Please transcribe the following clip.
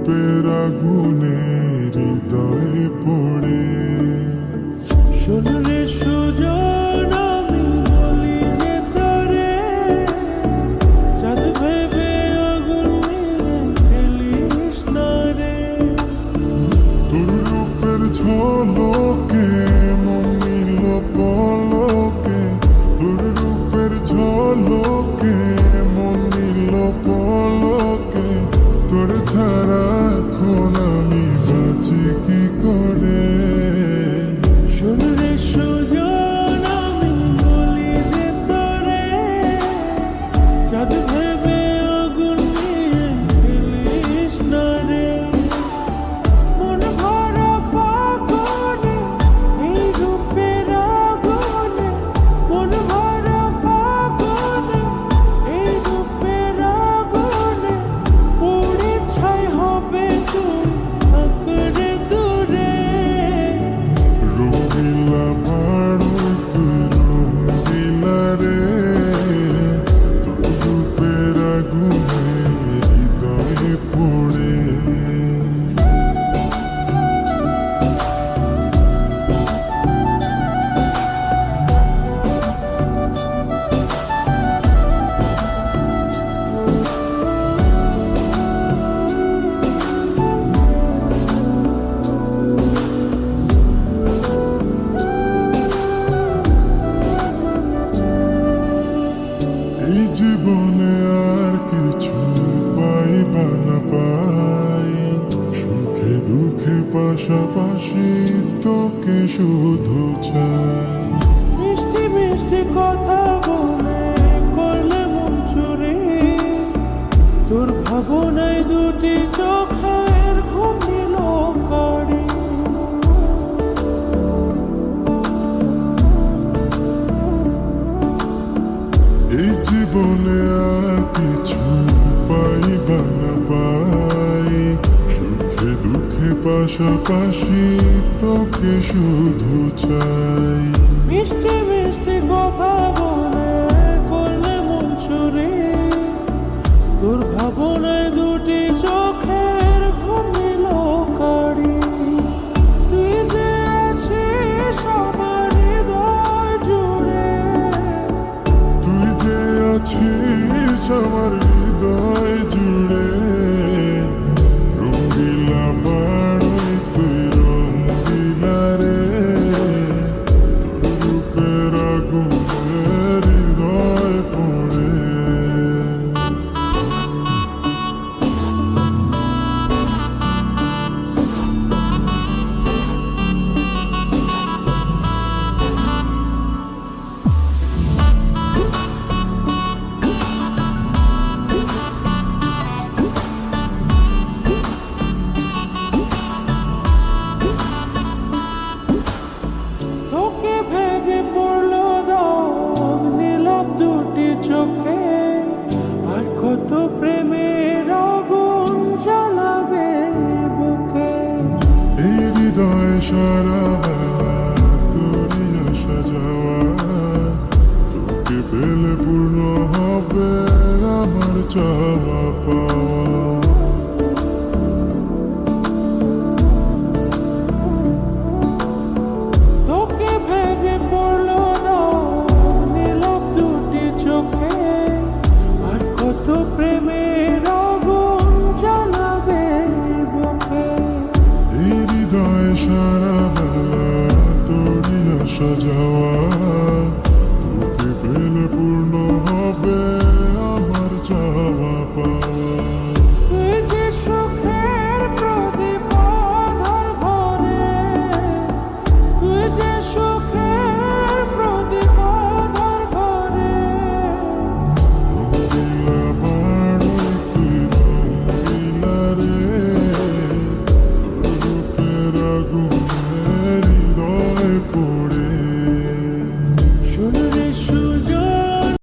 রূপের আগুনে হৃদয়ে পড়ে। শোনরে সুজন আমি বলি যে তোরে, চাঁদ ভেবে আগুন নিয়ে খেলিস না রে। তোর রূপের ঝলকে মন নিল পলকে, তোর রূপের ঝলকে মন নিল পলকে। তোর ছাড়া এখন আমি বাঁচি কি করে। শোনরে সুজন আমি বলি যে তোরে, চাঁদ ভেবে আগুন নিয়ে খেলিস না রে। মন ভরা ফাগুনে এই রূপের আগুনে, মন ভরা ফাগুনে এই রূপের আগুনে, পুড়ে ছাই হবে তুই থাকরে দূরে। রঙিলা বাড়ো তুই রঙিলা রে, তোর রূপের আগুনে হৃদয়ে পড়ে। এই জীবনে আর কিছু পাইবা না পাই, সুখে দুঃখে পাশাপাশি তোকে শুধু চাই। মিষ্টি মিষ্টি কথা বলে করলে মন চুরি, তোর ভাবনায় দুটি চোখের ঘুম দিল কারি। এই জীবনে আর কিছু পাইবা না পাই, সুখে দুঃখে পাশাপাশি তোকে শুধু চাই। মিষ্টি মিষ্টি কথা বলে করলে মন চুরি, তোর ভাবনায় দুটি চোখের ঘুম দিল কারি। তুই যে আছিস আমার হৃদয় জুড়ে, তুই যে আছিস আমার হৃদয় জুড়ে। রঙিলা বাড়োই তুই রঙিলা রে, তোর রূপের আগুনে হৃদয় পড়ে। তোকে ভেবে পড়লো দাগ নীলাভ দুটি চোখে, আর কত প্রেমের আগুন জ্বালাবে বুকে। এই হৃদয় সারা বেলা তোরই আসা যাওয়া, তোকে পেলে পূর্ণ হবে আমার চাওয়া পাওয়া।